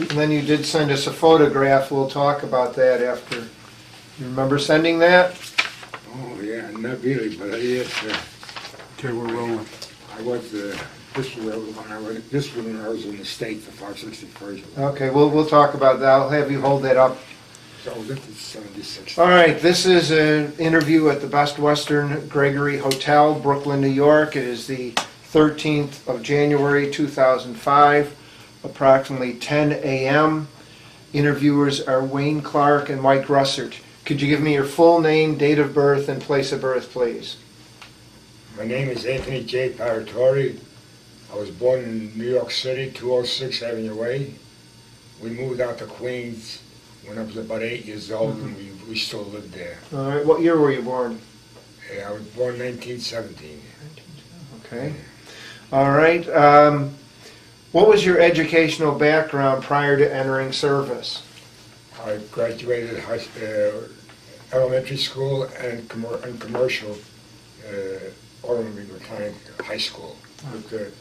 And then you did send us a photograph. We'll talk about that after. You remember sending that? Oh, yeah, not really, but yes, Okay, we're rolling. I was, this was when I was in the States, the 561st. Okay, we'll talk about that. I'll have you hold that up. So this is 76. All right, this is an interview at the Best Western Gregory Hotel, Brooklyn, New York. It is the 13th of January, 2005, approximately 10 a.m. Interviewers are Wayne Clark and Mike Russert. Could you give me your full name, date of birth, and place of birth, please? My name is Anthony J. Paratore. I was born in New York City, 206 Avenue Way. We moved out to Queens when I was about 8 years old, and we still lived there. All right, what year were you born? I was born 1917. Okay. All right. What was your educational background prior to entering service? I graduated elementary school and commercial automobile mechanic high school with the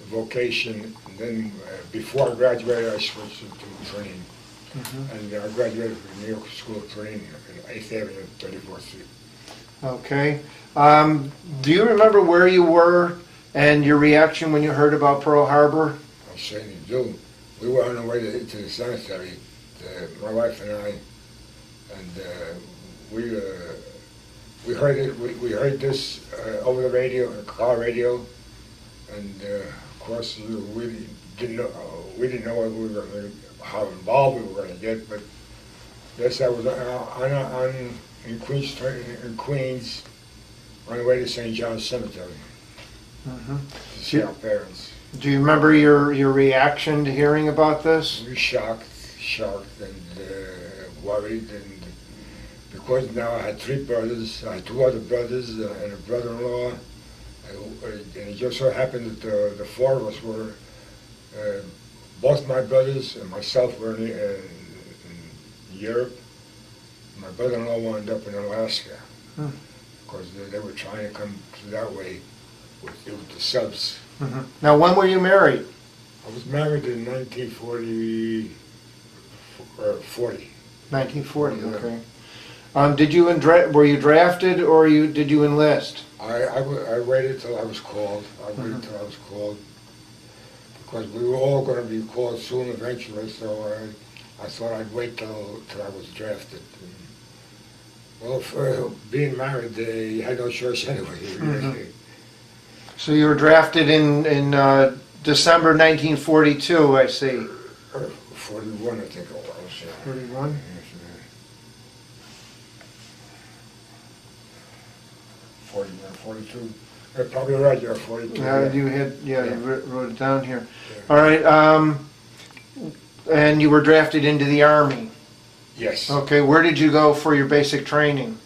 vocation. And then before I graduated, I switched into training. And I graduated from New York School of Training in 8th Avenue, 34th Street. Okay. Do you remember where you were and your reaction when you heard about Pearl Harbor? I certainly do. We were on our way to the cemetery, my wife and I, and we heard it. We heard this over the radio, the car radio, and of course we didn't know what we were going to, how involved we were going to get. But yes, I was in Queens, on the way to St. John's Cemetery to see our parents. Do you remember your reaction to hearing about this? We were shocked and worried, and because now I had 3 brothers, I had 2 other brothers and a brother-in-law, and it just so happened that the 4 of us were, both my brothers and myself were in Europe. My brother-in-law wound up in Alaska because they were trying to come that way with the subs. Now, when were you married? I was married in 1940. 1940, okay. Did you were you drafted or did you enlist? I waited till I was called. Because we were all going to be called soon eventually, so I thought I'd wait till I was drafted. Well, for being married, you had no choice anyway. So you were drafted in December 1942, I see. 41, I think it was. 41? 41, 42. You're probably right, you're 42. You wrote it down here. All right, and you were drafted into the Army. Yes. Okay, where did you go for your basic training?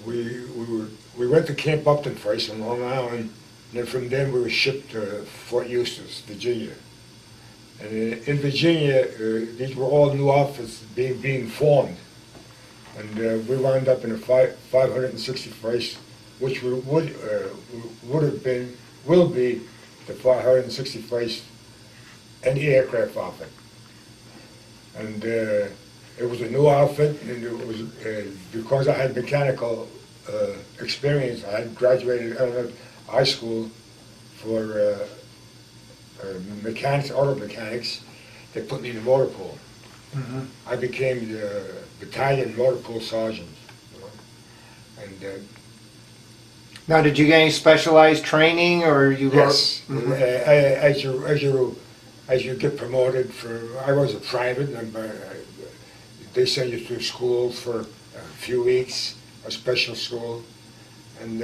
We went to Camp Upton first in Long Island, and then from there we were shipped to Fort Eustis, Virginia. And in Virginia, these were all new outfits being formed. And we wound up in the 561st, which will be the 561st anti-aircraft outfit. And it was a new outfit, and it was because I had mechanical experience. I had graduated high school for mechanics, auto mechanics. They put me in the motor pool. I became the Battalion motor pool sergeant. And now, did you get any specialized training, or you? Yes. As you get promoted, I was a private, and they send you to school for a few weeks, a special school, and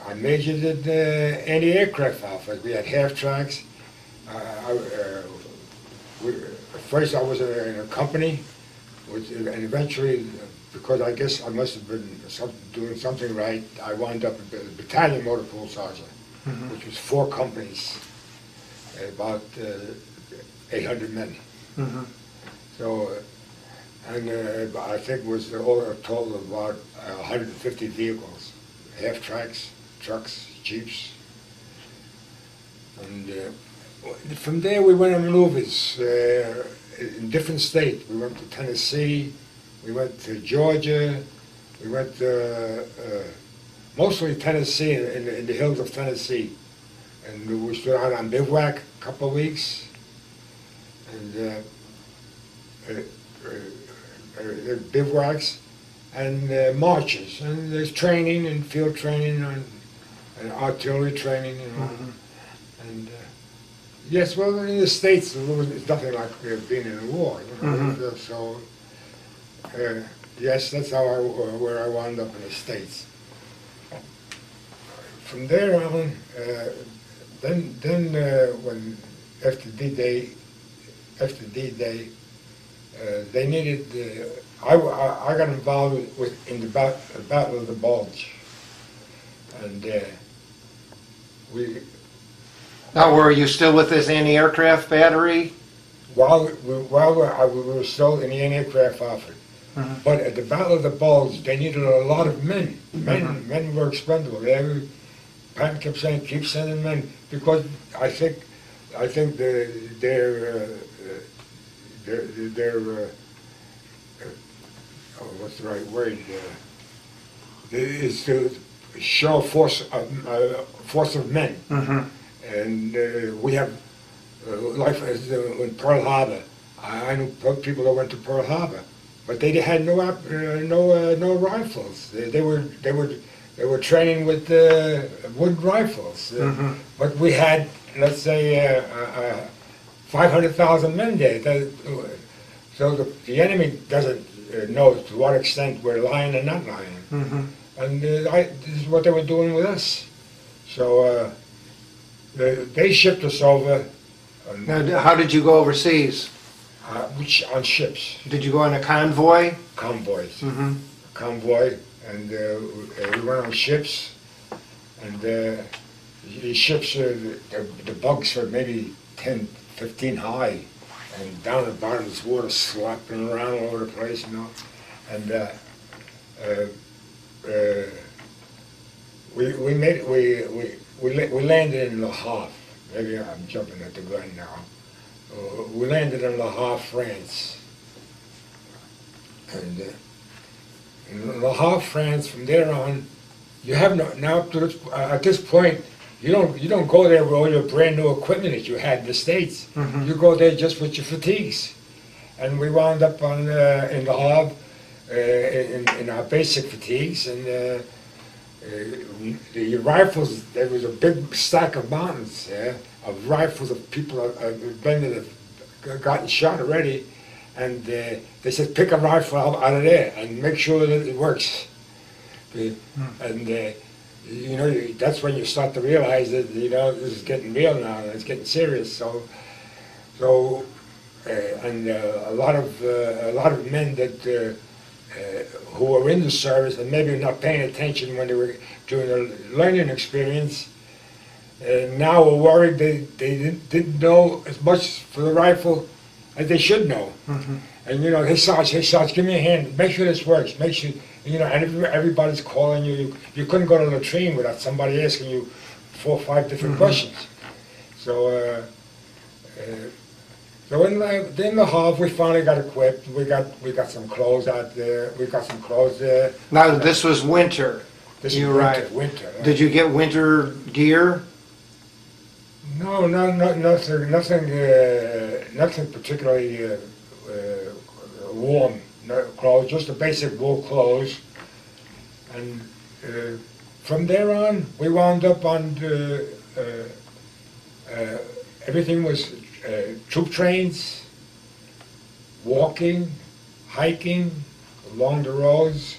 I majored in anti-aircraft outfit. We had half tracks. First, I was in a company, and eventually, because I guess I must have been doing something right, I wound up a battalion motor pool sergeant, which was 4 companies, about 800 men. So, and I think it was all a total of about 150 vehicles, half tracks, trucks, jeeps, and from there we went on maneuvers in different states. We went to Tennessee, we went to Georgia, we went to mostly Tennessee, in the hills of Tennessee. And we stood out on bivouac a couple of weeks. And bivouacs and marches. And there's training and field training and artillery training, you know. And yes, well, in the States, it's nothing like being in a war, you know. So, yes, that's how where I wound up in the States. From there on, then when after D-Day, they needed. I got involved in the Battle of the Bulge, and we. Now, were you still with this anti-aircraft battery? While we were still in the anti-aircraft outfit. But at the Battle of the Bulge, they needed a lot of men. Men were expendable. Patton kept saying, keep sending men, because I think their what's the right word? Is to show force of men. And we have, like in Pearl Harbor, I know people that went to Pearl Harbor, but they had no rifles. They were training with wood rifles. But we had, let's say, 500,000 men there. So the enemy doesn't know to what extent we're lying and not lying. And this is what they were doing with us. So they shipped us over. Now, how did you go overseas? On ships. Did you go on a convoy? Convoys. Convoy, and we went on ships, and the ships, the bugs were maybe 10, 15 high, and down at the bottom there's water slapping around all over the place, you know. And we landed in LeHarve. Maybe I'm jumping at the gun now. We landed in LeHarve, France. And in LeHarve, France, from there on, you have now up to this, at this point, you don't go there with all your brand new equipment that you had in the States. You go there just with your fatigues. And we wound up on in LeHarve in our basic fatigues, and the rifles. There was a big stack of mountains of rifles of people that have gotten shot already, and they said pick a rifle out of there and make sure that it works. And you know, that's when you start to realize that, you know, this is getting real now, and it's getting serious. So and a lot of men that who were in the service and maybe not paying attention when they were doing their learning experience, now were worried they didn't know as much for the rifle as they should know. And, you know, hey Sarge, give me a hand, make sure this works, make sure, you know, and everybody's calling you. You couldn't go to the latrine without somebody asking you 4 or 5 different questions. So, so in LeHarve, we finally got equipped. We got some clothes out there. We got some clothes there. Now, this was winter. This is winter. Did you get winter gear? No, nothing particularly warm. No clothes, just the basic wool clothes. And from there on, we wound up on everything was troop trains, walking, hiking along the roads,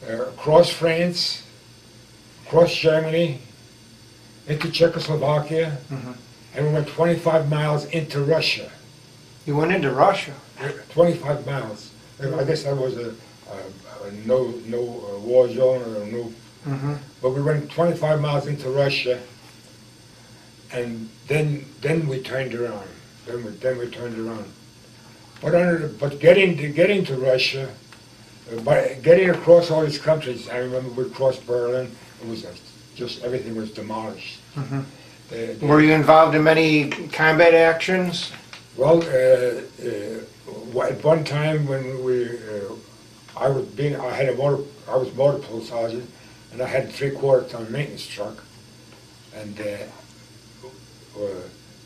across France, across Germany, into Czechoslovakia, and we went 25 miles into Russia. You went into Russia? 25 miles. I guess that was a no war zone or no. But we went 25 miles into Russia, and then we turned around. Then we turned around. But getting to Russia, by getting across all these countries, I remember we crossed Berlin. It was just everything was demolished. Were you involved in many combat actions? Well, at one time when I was motor pool sergeant, and I had a 3/4 ton maintenance truck, and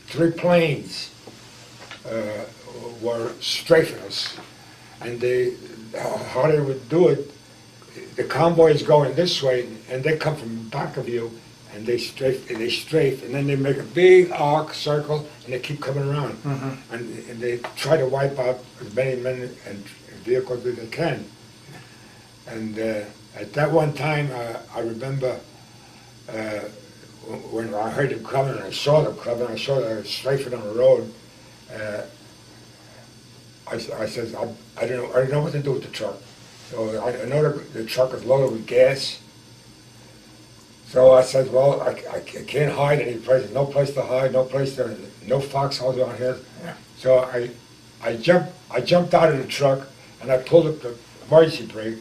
3 planes were strafing us, and how they would do it, the convoy is going this way, and they come from the back of you, and they strafe, and then they make a big arc circle, and they keep coming around, and they try to wipe out as many men and vehicles as they can. And at that one time, I remember when I heard them coming, and I saw them coming, I saw them strafing on the road. I said, I don't know what to do with the truck. So I know the truck is loaded with gas. So I said, well, I can't hide any place. No place to hide. No foxholes on here. So I jumped out of the truck, and I pulled up the emergency brake,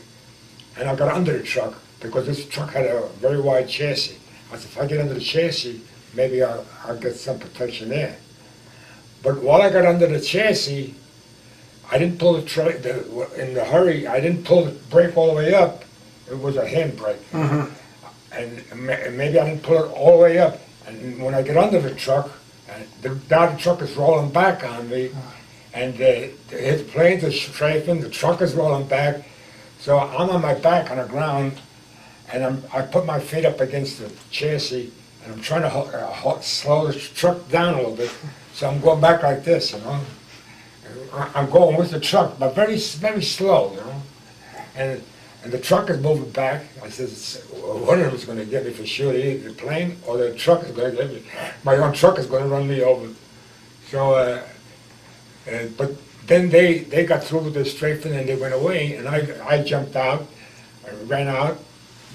and I got under the truck because this truck had a very wide chassis. I said, if I get under the chassis, maybe I'll get some protection there. But while I got under the chassis, I didn't pull the truck in the hurry. I didn't pull the brake all the way up. It was a handbrake. And maybe I didn't pull it all the way up. And when I get under the truck, now the truck is rolling back on me, and the planes are strafing, the truck is rolling back. So I'm on my back on the ground, and I put my feet up against the chassis, and I'm trying to slow the truck down a little bit. So I'm going back like this, you know. I'm going with the truck, but very, very slow, you know. And the truck is moving back. I said, one of them is going to get me for sure, either the plane or the truck is going to get me. My own truck is going to run me over. So, but then they got through with the strafing and they went away, and I jumped out, I ran out,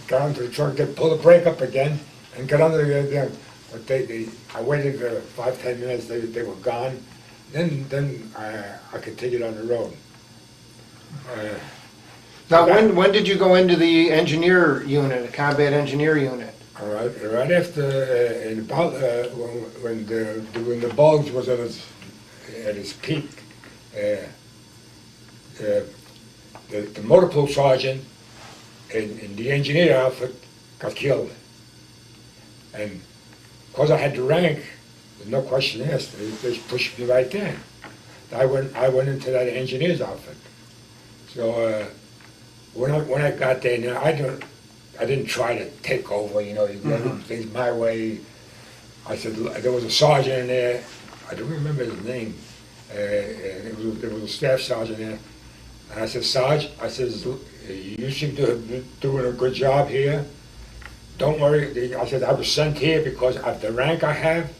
got onto the truck, they pulled the brake up again, and got under the but I waited 5-10 minutes, they were gone. Then I continued on the road. Now, when did you go into the engineer unit, the combat engineer unit? All right, right after, when the bulge was at its peak, the motor pool sergeant in the engineer outfit got killed. And because I had the rank, there's no question asked, they pushed me right there. I went into that engineer's outfit. So when I got there, now I didn't try to take over, you know, things my way. I said, there was a sergeant in there, I don't remember his name, there was a staff sergeant there, and I said, Sarge, I said, you seem to be doing a good job here. Don't worry, I said, I was sent here because of the rank I have,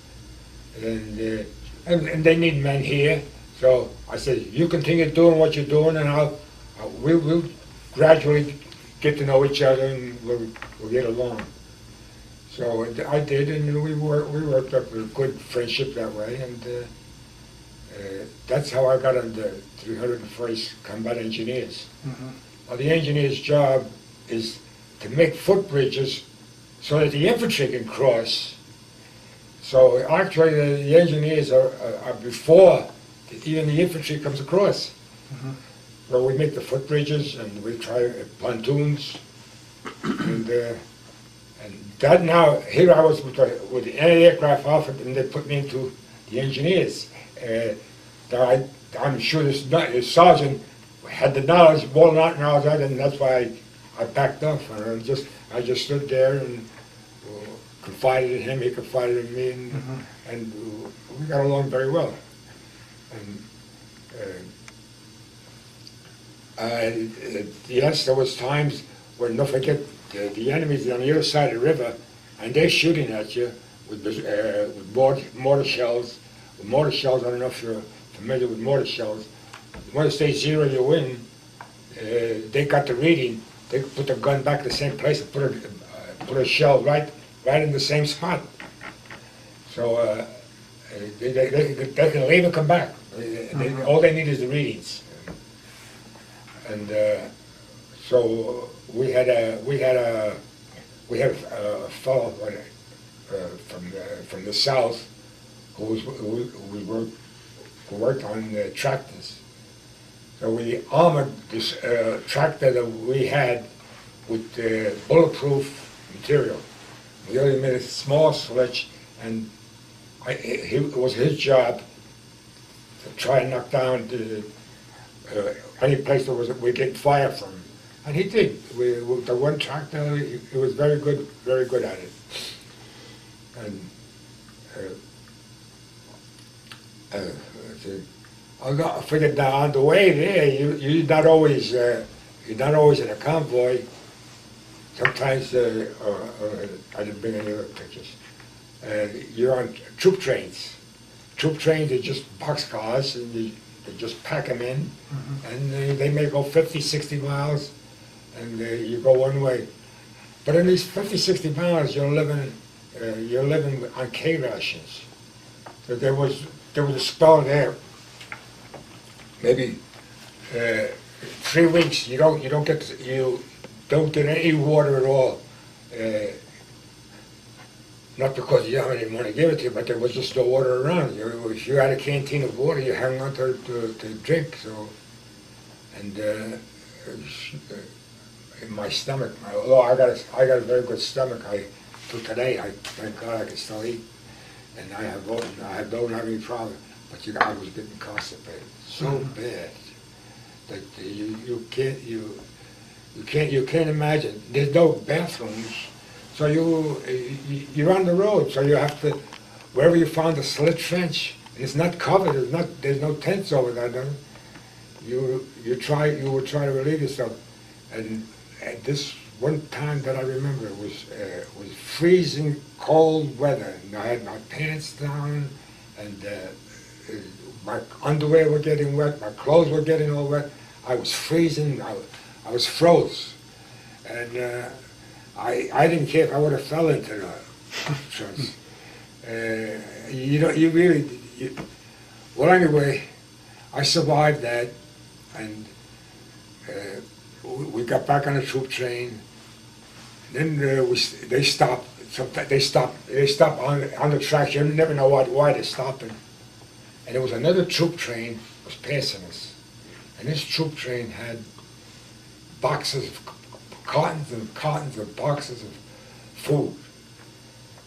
and they need men here. So I said, you continue doing what you're doing, and we'll gradually get to know each other, and we'll get along. So I did, and we worked up a good friendship that way, and that's how I got on the 301st Combat Engineers. Well, the engineer's job is to make footbridges so that the infantry can cross. So actually, the engineers are before even the infantry comes across. So we make the footbridges, and we try pontoons, and that now, here I was with the anti-aircraft outfit, and they put me into the engineers. Now I'm sure this sergeant had the knowledge, more knowledge, and that's why I backed off. And I just stood there and confided in him, he confided in me, and we got along very well. And yes, there was times when, don't forget, the enemy's on the other side of the river, and they're shooting at you with mortar shells. Mortar shells, I don't know if you're familiar with mortar shells. When they say 0, you win. They got the reading. They put the gun back in the same place and put a shell right in the same spot. So they can leave and come back. All they need is the readings. And so we had a fellow, from the south who worked on tractors. So we armored this tractor that we had with bulletproof material. We only made a small sledge, and it was his job to try and knock down any place that we get fire from. And he did. With the one tractor, he was very good at it. And I figured that on the way there, you're not always in a convoy. Sometimes, I didn't bring any other pictures. You're on troop trains. Troop trains are just boxcars, and they just pack them in, and they may go 50, 60 miles, and you go one way. But in these 50, 60 miles, you're living on K rations. So there was a spell there, maybe 3 weeks. You don't get any water at all. Not because you don't even want to give it to you, but there was just no water around. If you had a canteen of water, you hung on to drink. So, and in my stomach, although I got a very good stomach, till today, thank God I can still eat, and I don't have any problem. But I was getting constipated so bad that you can't imagine. There's no bathrooms. So you're on the road, so you have to, wherever you found a slit trench, it's not covered, there's no tents over there, no? You would try to relieve yourself. And at this one time that I remember, it was freezing cold weather, and I had my pants down, and my underwear were getting wet, my clothes were getting all wet. I was freezing, I was froze. And I didn't care if I would have fell into the trench. Well, anyway, I survived that, and we got back on the troop train. Then they stopped. They stopped on the track. You never know why they're stopping. And there was another troop train was passing us, and this troop train had boxes of cartons of boxes of food.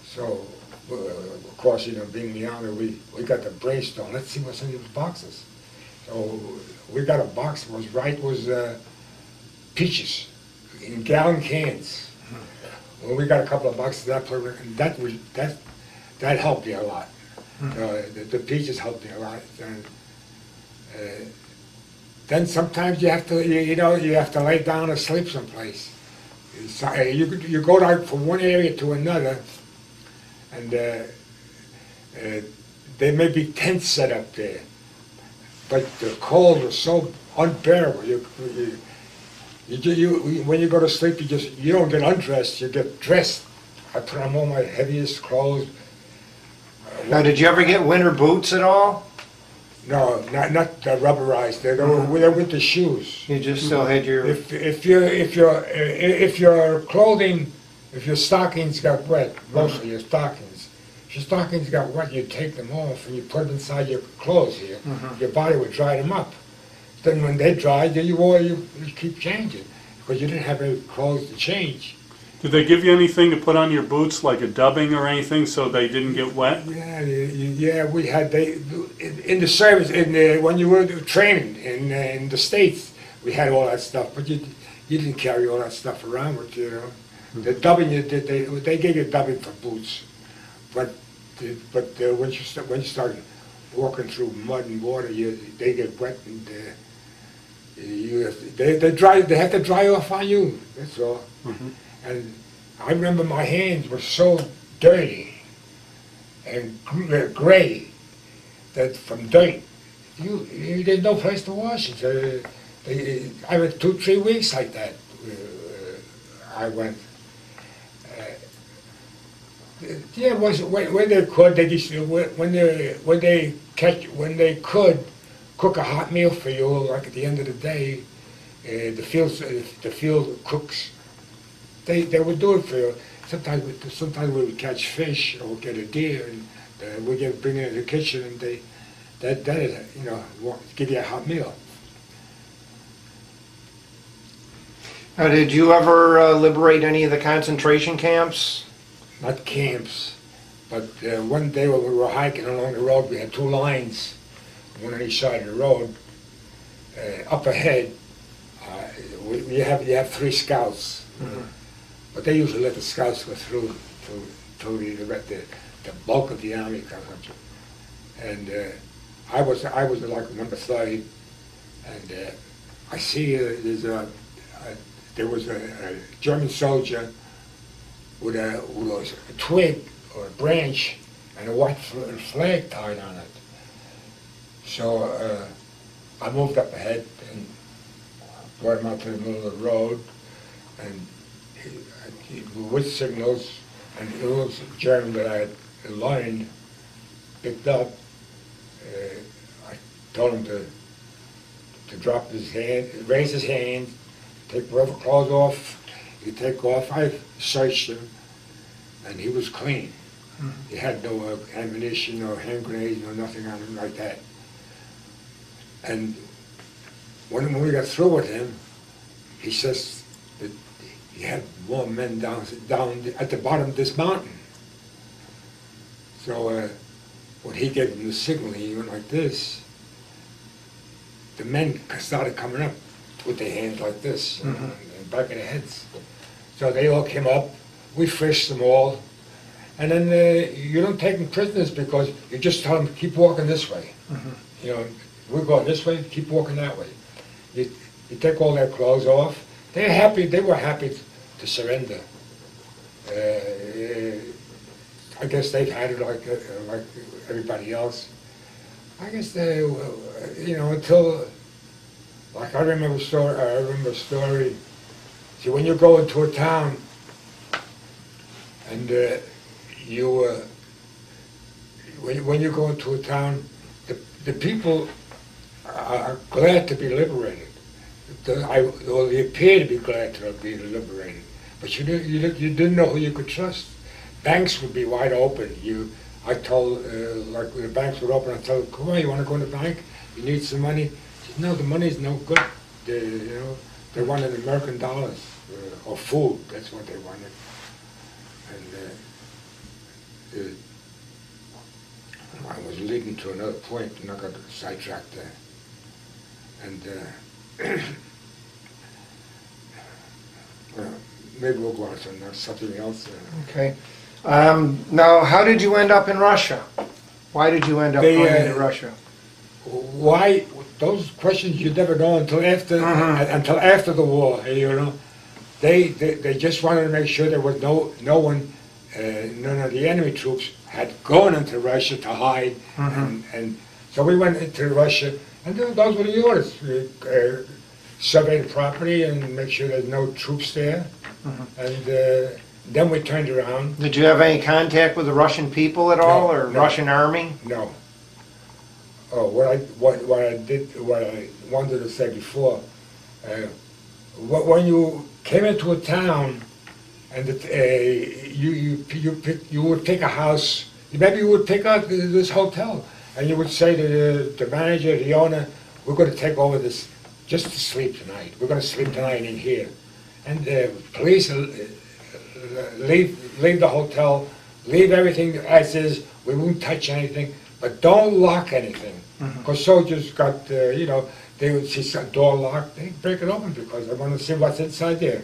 So, of course, being in the army, we got the brainstorm. Let's see what's in these boxes. So we got a box. Was peaches in gallon cans. Well, we got a couple of boxes of that, and that helped me a lot. The peaches helped me a lot. And, then sometimes you have to lay down or sleep someplace. You go out from one area to another, and there may be tents set up there, but the cold was so unbearable. When you go to sleep, you don't get undressed. You get dressed. I put on all my heaviest clothes. Now, did you ever get winter boots at all? No, not rubberized. They're with the shoes. You just still had your... If your clothing, if your stockings got wet, mostly your stockings, if your stockings got wet, you take them off and you put them inside your clothes here. Your body would dry them up. Then when they dried, you keep changing because you didn't have any clothes to change. Did they give you anything to put on your boots, like a dubbing or anything, so they didn't get wet? Yeah, we had in the service when you were training in the States, we had all that stuff, but you didn't carry all that stuff around with you. The dubbing they gave you dubbing for boots, but when you start walking through mud and water, they get wet and they have to dry off on you. That's all. And I remember my hands were so dirty and gray that from dirt, there's no place to wash it. I went 2-3 weeks like that. I went. When they could cook a hot meal for you, like at the end of the day, the field cooks. They would do it for you. sometimes we would catch fish or get a deer, and we get bring it in the kitchen, and that is, give you a hot meal. Now, did you ever liberate any of the concentration camps? Not camps, but one day when we were hiking along the road, we had two lines, one on each side of the road. Up ahead, you have three scouts, but they usually let the scouts go through the bulk of the army comes up. And I was like number 30, and I see there was a German soldier with a twig or a branch and a white flag tied on it. So I moved up ahead and brought him out to the middle of the road, and he with signals, and the little German that I had learned picked up. I told him to drop his hand, raise his hand, take whatever clothes off. He take off. I searched him, and he was clean. He had no ammunition or hand grenades, no nothing on him like that. And when we got through with him, he says that he had more men down at the bottom of this mountain. So when he gave him the signal, he went like this. The men started coming up with their hands like this, and back of their heads. So they all came up. We fished them all. And then you don't take them prisoners because you just tell them, keep walking this way. We're going this way, keep walking that way. You take all their clothes off. They're happy. They were happy to surrender. I guess they've had it like everybody else. I guess they, until, like I remember a story. See, when you go into a town, and when you go into a town, the people are glad to be liberated. They appear to be glad to be liberated, but you didn't know who you could trust. Banks would be wide open. I told, like when the banks would open, I told them, come on, you want to go to the bank? You need some money? He said, no, the money's no good. They wanted American dollars or food. That's what they wanted. And I was leading to another point, and I got sidetracked there. And maybe we'll go on to something else. Okay. Now, how did you end up in Russia? Why did you end up going into Russia? Why? Those questions you never know until after the war. They just wanted to make sure there was no one, none of the enemy troops had gone into Russia to hide, and so we went into Russia, and those were the orders: survey the property and make sure there's no troops there, and. Then we turned around. Did you have any contact with the Russian people at all, or Russian army? No. Oh, what I wanted to say before, when you came into a town, and you would pick a house, maybe you would pick out this hotel, and you would say to the manager, the owner, we're going to take over this just to sleep tonight. We're going to sleep tonight in here, and police. Leave the hotel, leave everything as is. We won't touch anything, but don't lock anything. Because soldiers got, they would see some door locked, they break it open because they want to see what's inside there.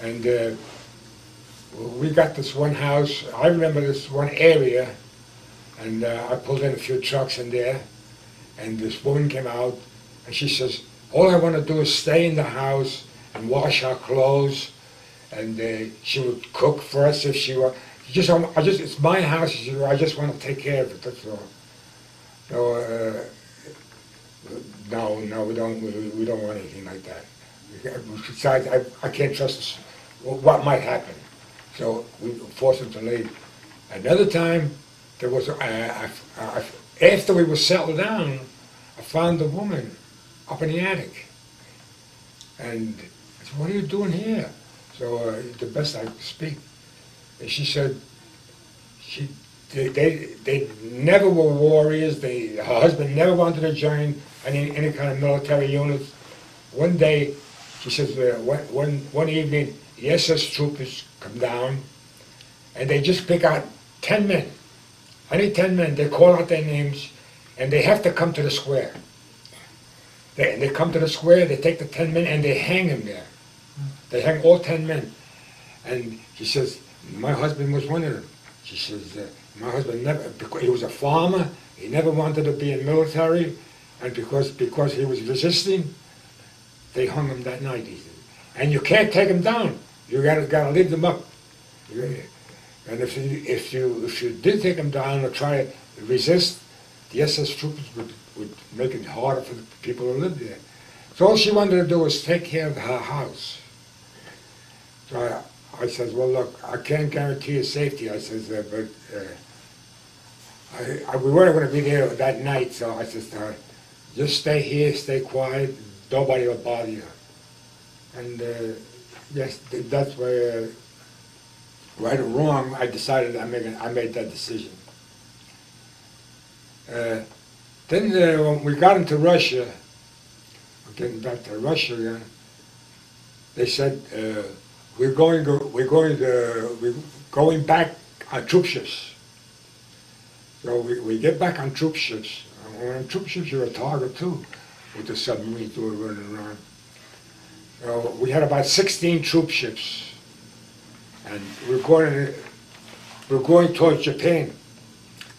And we got this one house. I remember this one area, and I pulled in a few trucks in there, and this woman came out, and she says, all I want to do is stay in the house and wash our clothes. And she would cook for us if she were. It's my house. I just want to take care of it. That's all. No, we don't want anything like that. Besides, I can't trust what might happen. So we forced them to leave. Another time, there was after we were settled down, I found a woman up in the attic, and I said, "What are you doing here?" So the best I could speak, And she said, they never were warriors. Her husband never wanted to join any kind of military units. One day, she says, one evening, the SS troopers come down, and they just pick out 10 men. Only 10 men. They call out their names, and they have to come to the square. They come to the square, they take the 10 men, and they hang them there. They hang all 10 men. And she says, my husband was one of them. She says, my husband never, because he was a farmer, he never wanted to be in military, and because he was resisting, they hung him that night. He said. And you can't take him down. You gotta leave them up. And if you did take him down or try to resist, the SS troopers would make it harder for the people who lived there. So all she wanted to do was take care of her house. So I said, well, look, I can't guarantee your safety. I says, but we weren't going to be there that night. So I said, just stay here, stay quiet. Nobody will bother you. And yes, that's why, right or wrong, I decided I made that decision. Then when we got into Russia, getting back to Russia again, they said we're going back on troop ships. So we get back on troop ships. And on troop ships, you're a target too, with the submarines that were running around. So we had about 16 troop ships, and we're going towards Japan.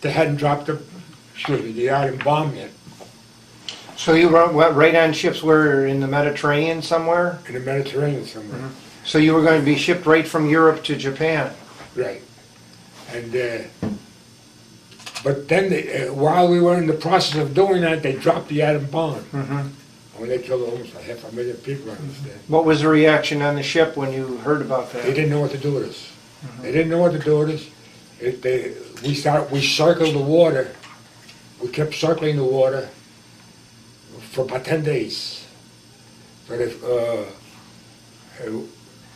They hadn't dropped the atom bomb yet. So you were right on ships where in the Mediterranean somewhere? In the Mediterranean somewhere. Mm-hmm. So you were going to be shipped right from Europe to Japan? Right. And but then while we were in the process of doing that, they dropped the atom bomb. Mm-hmm. When they killed almost 500,000 people, I understand. What was the reaction on the ship when you heard about that? They didn't know what to do with us. Mm-hmm. They didn't know what to do with us. We circled the water. We kept circling the water for about 10 days. But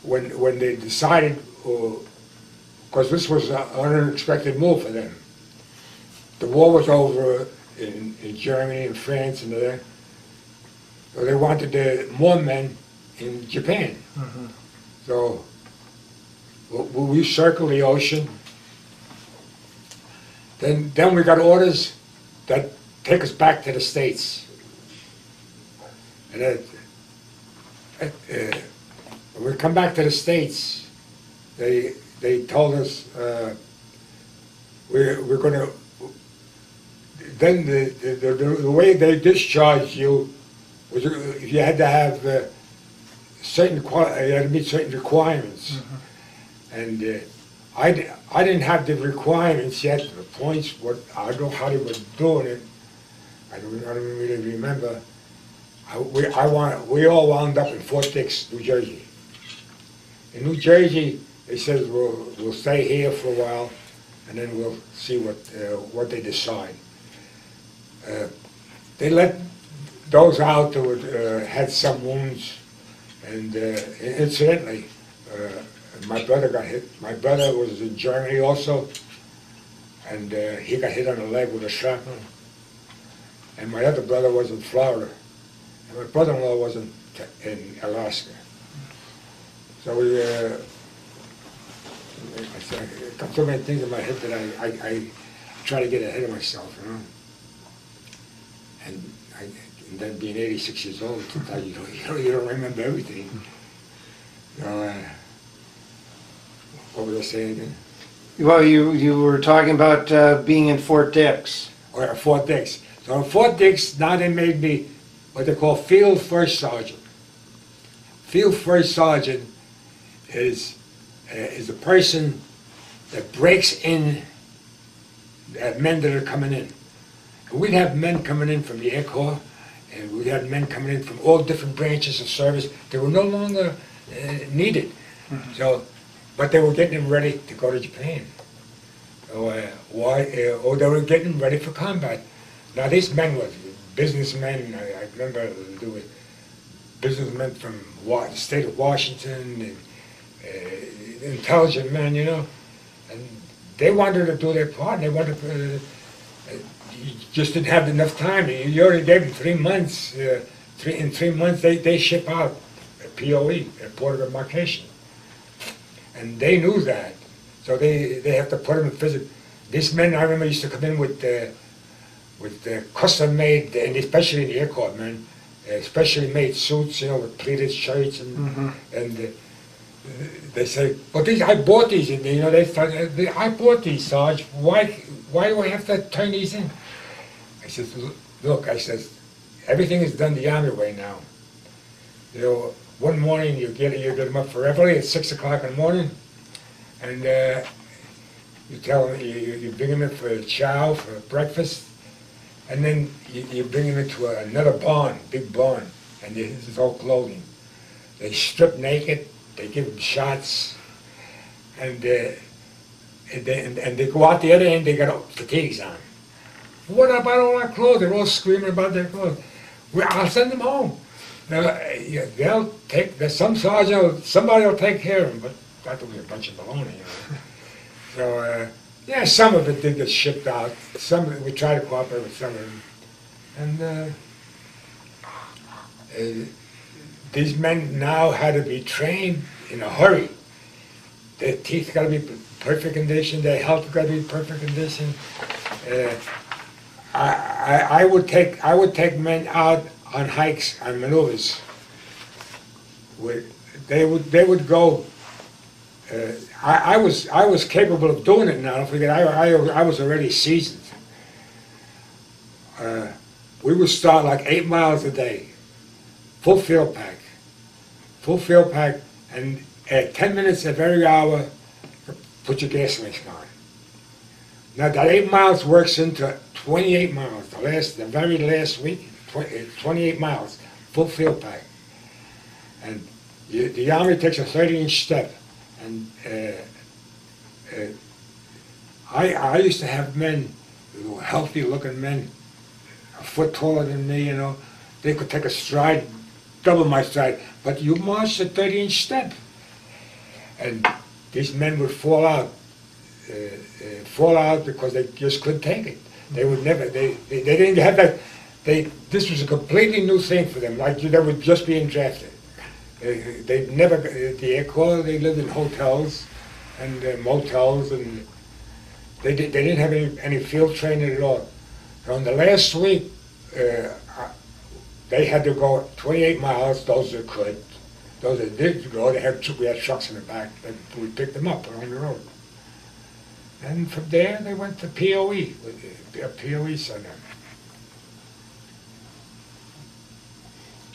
when they decided, because this was an unexpected move for them. The war was over in Germany and France and there. So they wanted more men in Japan. Mm-hmm. So we circled the ocean. Then we got orders that take us back to the States. And when we come back to the States, they told us we're going to. Then the way they discharged you was you had to have you had to meet certain requirements. Mm-hmm. And I didn't have the requirements yet. The points, I don't know how they were doing it. I don't really remember. We all wound up in Fort Dix, New Jersey. In New Jersey, they said we'll stay here for a while, and then we'll see what they decide. They let those out that had some wounds, and incidentally, my brother got hit. My brother was in Germany also, and he got hit on the leg with a shrapnel. And my other brother was in Florida, and my brother-in-law was in Alaska. So we, I got so many things in my head that I try to get ahead of myself, you know. And then being 86 years old, sometimes you don't remember everything. So, what was I saying again? Well, you were talking about being in Fort Dix. Or at Fort Dix. So in Fort Dix, now they made me what they call Field First Sergeant. Field First Sergeant is a person that breaks in men that are coming in. And we'd have men coming in from the Air Corps, and we'd have men coming in from all different branches of service. They were no longer needed. Mm-hmm. So, but they were getting them ready to go to Japan. So, or they were getting them ready for combat. Now these men were businessmen. I remember there were businessmen from the state of Washington, and intelligent men, you know. And they wanted to do their part, and they wanted to, you just didn't have enough time. You already gave them 3 months. In 3 months, they ship out a POE, a port of embarkation. And they knew that. So they have to put them in physical. These men, I remember, used to come in with custom-made, and especially in the Air Corps, man, specially made suits, with pleated shirts, and they say, "But I bought these," and they thought, "I bought these, Sarge. Why do I have to turn these in?" I says, "Look," I says, "everything is done the Army way now. One morning you get them up for reveille at 6 o'clock in the morning, and you tell them you bring them in for chow for breakfast, and then you bring them into another barn, big barn, and this is all clothing. They strip naked, they give them shots, and they go out the other end. They got fatigues on. What about all our clothes? They're all screaming about their clothes. I'll send them home. They'll take. Some sergeant, somebody will take care of them, but that was a bunch of baloney. So some of it did get shipped out. Some of it, we tried to cooperate with some of them, and these men now had to be trained in a hurry. Their teeth got to be perfect condition. Their health got to be in perfect condition. I would take men out on hikes, on maneuvers. They would go. I was capable of doing it now. Don't forget, I was already seasoned. We would start like 8 miles a day, full field pack, and at 10 minutes of every hour, put your gas mask on. Now that 8 miles works into 28 miles. The very last week, 28 miles, full field pack. And the Army takes a 30-inch step. And I used to have men, healthy-looking men, a foot taller than me, They could take a stride, double my stride, but you marched a 30-inch step. And these men would fall out because they just couldn't take it. They would never, they didn't have that, this was a completely new thing for them, like they were just being drafted. They never, the Air Corps, they lived in hotels and motels, and they didn't have any field training at all. So in the last week, they had to go 28 miles, those that could. Those that did go, we had trucks in the back, and we picked them up on the road. And from there, they went to POE, a POE center.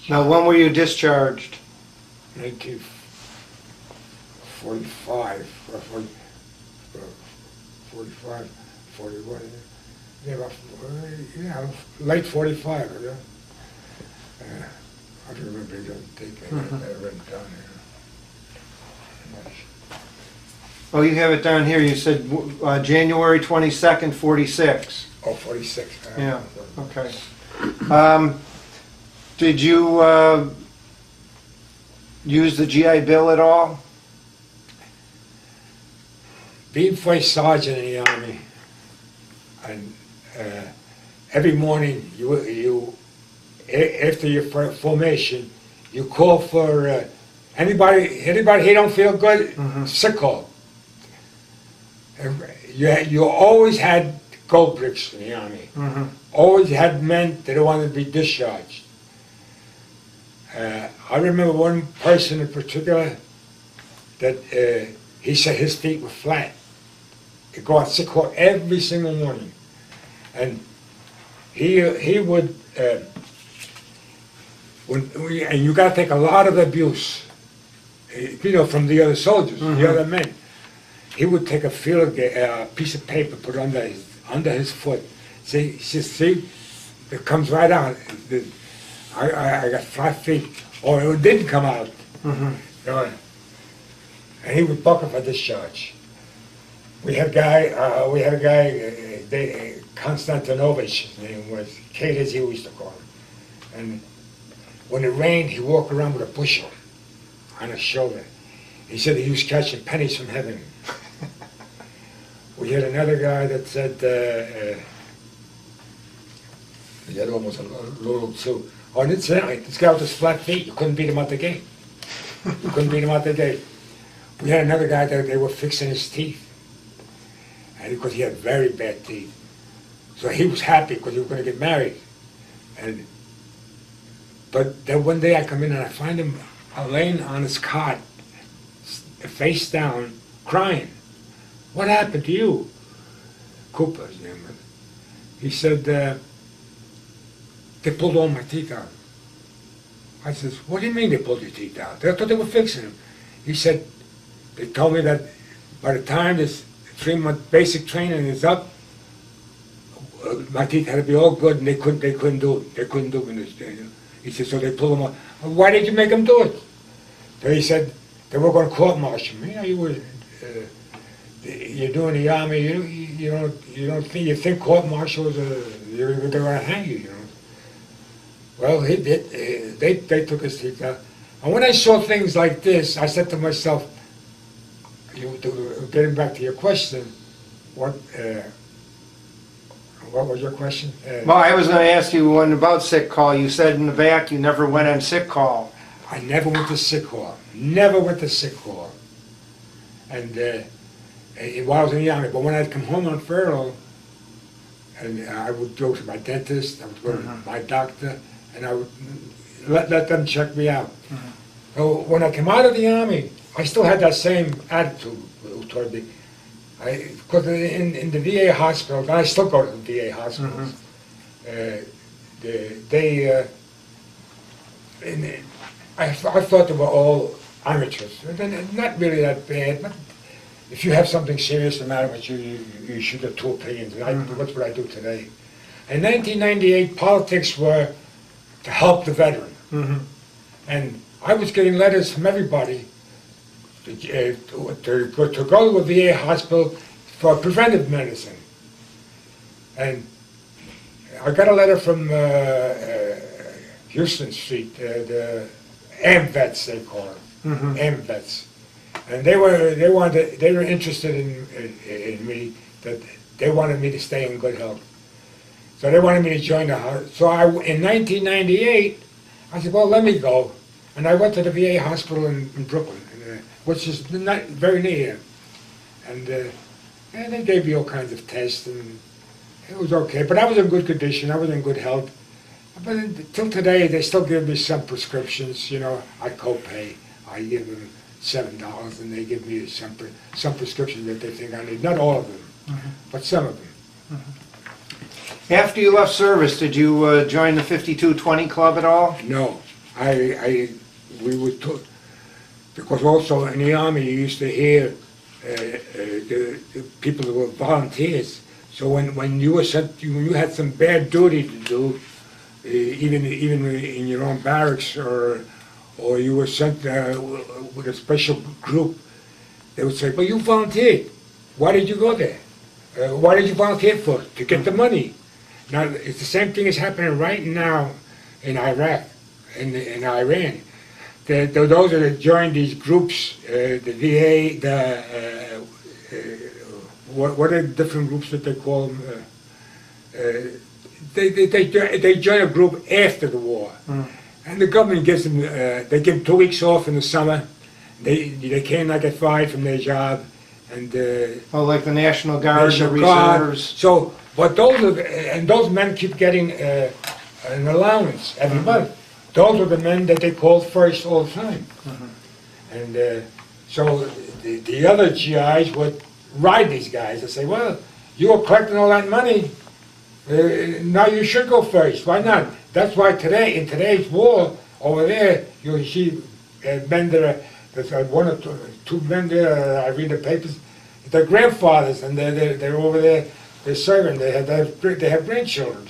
Now, when were you discharged? 1945, 45, 41, late 45, I don't remember the date I written down here. Oh, you have it down here. You said January 22nd, 46. Oh, 46. Yeah, okay. Did you use the GI Bill at all? Being first sergeant in the Army, and every morning after your formation, you call for anybody he don't feel good, sick call. You always had gold bricks in the Army. Always had men that wanted to be discharged. I remember one person in particular that he said his feet were flat. He'd go on sick call every single morning, and he would. And you got to take a lot of abuse, from the other soldiers, the other men. He would take a piece of paper, put it under his foot. See, it comes right out. I got flat feet, or it didn't come out. And he would buckle for discharge. We had a guy, Konstantinovich, his name was, Kate, he used to call him. And when it rained, he walked around with a bushel on his shoulder. He said he was catching pennies from heaven. We had another guy that said, the other one was a little too. Oh, this guy with his flat feet, you couldn't beat him out the gate. You couldn't beat him out the gate. We had another guy that they were fixing his teeth. And because he had very bad teeth. So he was happy because he was going to get married. But then one day I come in and I find him laying on his cot, face down, crying. What happened to you? Cooper, his name was. He said, they pulled all my teeth out. I says, what do you mean they pulled your teeth out? I thought they were fixing them. He said, they told me that by the time this 3-month basic training is up, my teeth had to be all good, and they couldn't do it. They couldn't do it in this day. He said, so they pulled them out. Why did you make them do it? So he said, they were going to court-martial me. You're doing the army. You think court-martial is they're going to hang you. Well, they took his teeth out. And when I saw things like this, I said to myself, getting back to your question, what was your question? Well, I was going to ask you one about sick call. You said in the back you never went on sick call. I never went to sick call. Never went to sick call. And while I was in the army, but when I'd come home on furlough, and I would go to my dentist, I would go to my doctor, and I would let them check me out. So when I came out of the army, I still had that same attitude toward me. Because in the VA hospital, and I still go to the VA hospitals, I thought they were all amateurs. They're not really that bad, but if you have something serious the matter with you, you should have 2 opinions, and that's what I do today. In 1998, politics were to help the veteran. And I was getting letters from everybody to go to a VA hospital for preventive medicine. And I got a letter from Houston Street, the AMVETs they call them, AMVETs. And they were interested in me, that they wanted me to stay in good health. So they wanted me to join the hospital. So in 1998, I said, well, let me go. And I went to the VA hospital in Brooklyn, which is not very near. And they gave me all kinds of tests, and it was okay. But I was in good condition. I was in good health. But until today, they still give me some prescriptions. I copay. I give them $7, and they give me some prescriptions that they think I need. Not all of them, but some of them. After you left service, did you join the 5220 Club at all? No. We were told, because also in the Army you used to hear the people who were volunteers. So when you were sent, when you had some bad duty to do, even in your own barracks, or you were sent with a special group, they would say, well, you volunteered. Why did you go there? What did you volunteer for? To get the money. Now, it's the same thing is happening right now in Iraq, in Iran. Those that join these groups, the VA, what are the different groups that they call them? They join a group after the war. And the government gives them, they give 2 weeks off in the summer. They cannot get fired from their job. And like the National Guard, the reserves. Guard. So, but those men keep getting an allowance every month. Those are the men that they called first all the time. And so the other GIs would ride these guys and say, well, you were collecting all that money, now you should go first. Why not? That's why today, in today's war, over there, you see men that are, there's 1 or 2 men there, I read the papers, they're grandfathers, and they're over there, they're serving, they have grandchildren.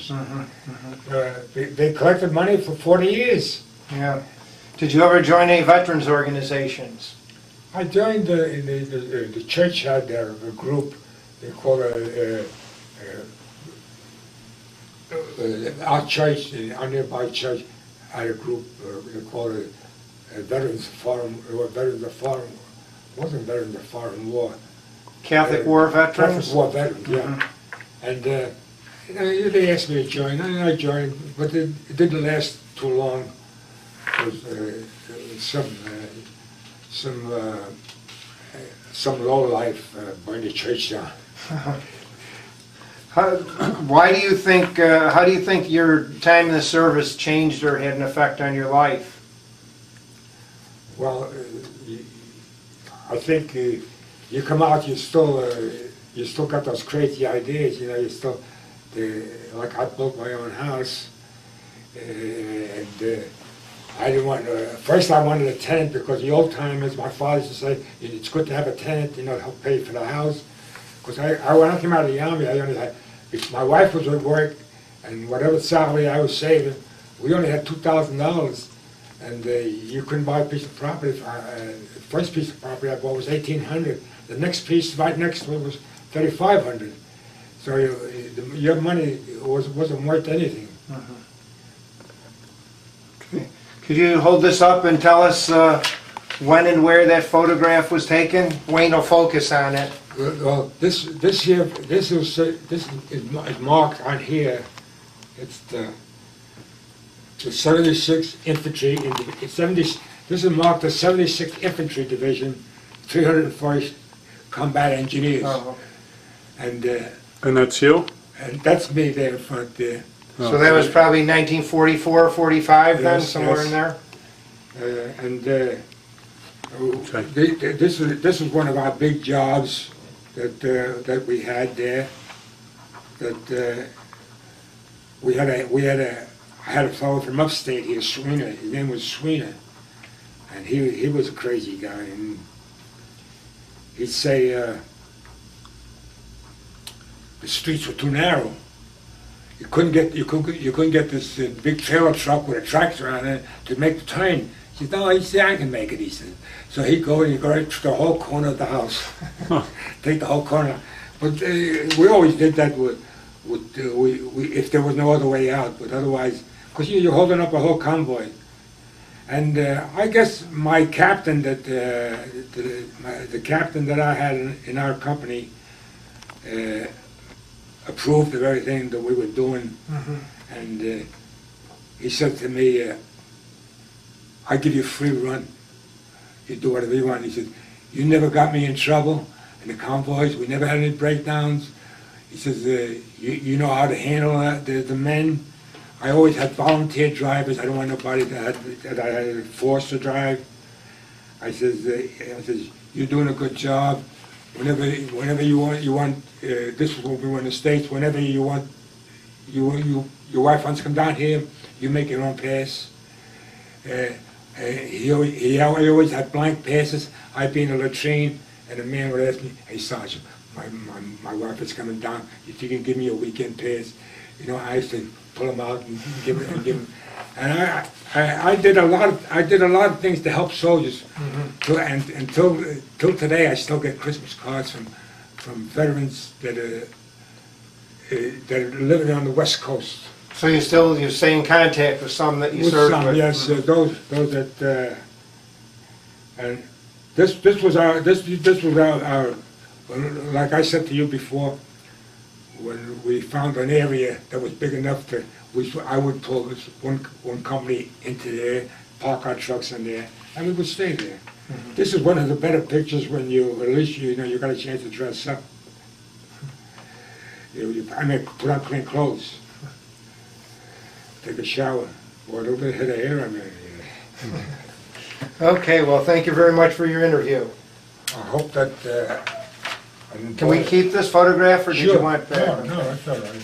They collected money for 40 years. Yeah. Did you ever join any veterans organizations? I joined the church had a group, they call it our church, our nearby church had a group, they call it Veterans of Foreign, or Veterans of Foreign, wasn't Veterans of Foreign War, Catholic War veterans? Catholic War veterans, yeah. And you know, they asked me to join, and I joined, but it didn't last too long. Because some low life burned the church down. Why do you think, how do you think your time in the service changed or had an effect on your life? Well, I think you come out, you still got those crazy ideas. You know, you still, like I built my own house, and I didn't want. First, I wanted a tenant because the old timers, my father used to say, it's good to have a tenant. You know, help pay for the house. Because when I came out of the army, I only had. If my wife was at work, and whatever salary I was saving, we only had $2,000. And you couldn't buy a piece of property. The first piece of property I bought was $1,800. The next piece right next to it was $3,500. So your money wasn't worth anything. Okay. Could you hold this up and tell us when and where that photograph was taken? Wayne will focus on it. Well, this is marked on here. It's the 76th Infantry. This is marked the 76th Infantry Division, 301st Combat Engineers. Oh. And that's you? and that's me there in front there. So that was probably 1944, 45 then, Yes, somewhere yes. in there? This is one of our big jobs that we had there. That I had a fellow from upstate here, Sweener. His name was Sweener, and he was a crazy guy. And he'd say the streets were too narrow. You couldn't get this big trailer truck with a tractor on it to make the turn. He said, no, he said, I can make it, he said. So he'd go right to the whole corner of the house, take the whole corner. But we always did that if there was no other way out, but otherwise, because you're holding up a whole convoy. And I guess my captain, the captain that I had in our company, approved of everything that we were doing. And he said to me, I give you a free run. You do whatever you want. He said, you never got me in trouble in the convoys. We never had any breakdowns. He says, you know how to handle the men. I always had volunteer drivers. I don't want nobody that I had forced to drive. I says, you're doing a good job. Whenever you want. This was when we were in the States. Whenever you want, your wife wants to come down here, you make your own pass. He always had blank passes. I'd be in the latrine, and the man would ask me, "Hey, Sergeant, my wife is coming down. If you can give me a weekend pass," you know, I used to pull him out and give him. And I did a lot of things to help soldiers. Until today, I still get Christmas cards from veterans that are living on the West Coast. So you stay in contact with some that you With served some, with? yes, those that, and this was our, like I said to you before, when we found an area that was big enough to, I would pull this one company into there, park our trucks in there, and we would stay there. This is one of the better pictures when at least you got a chance to dress up. Put on clean clothes. Take a shower, or a little bit of head of hair on there. Okay, well, thank you very much for your interview. I hope that. Can we keep this photograph, or did you want that? No, that's all right.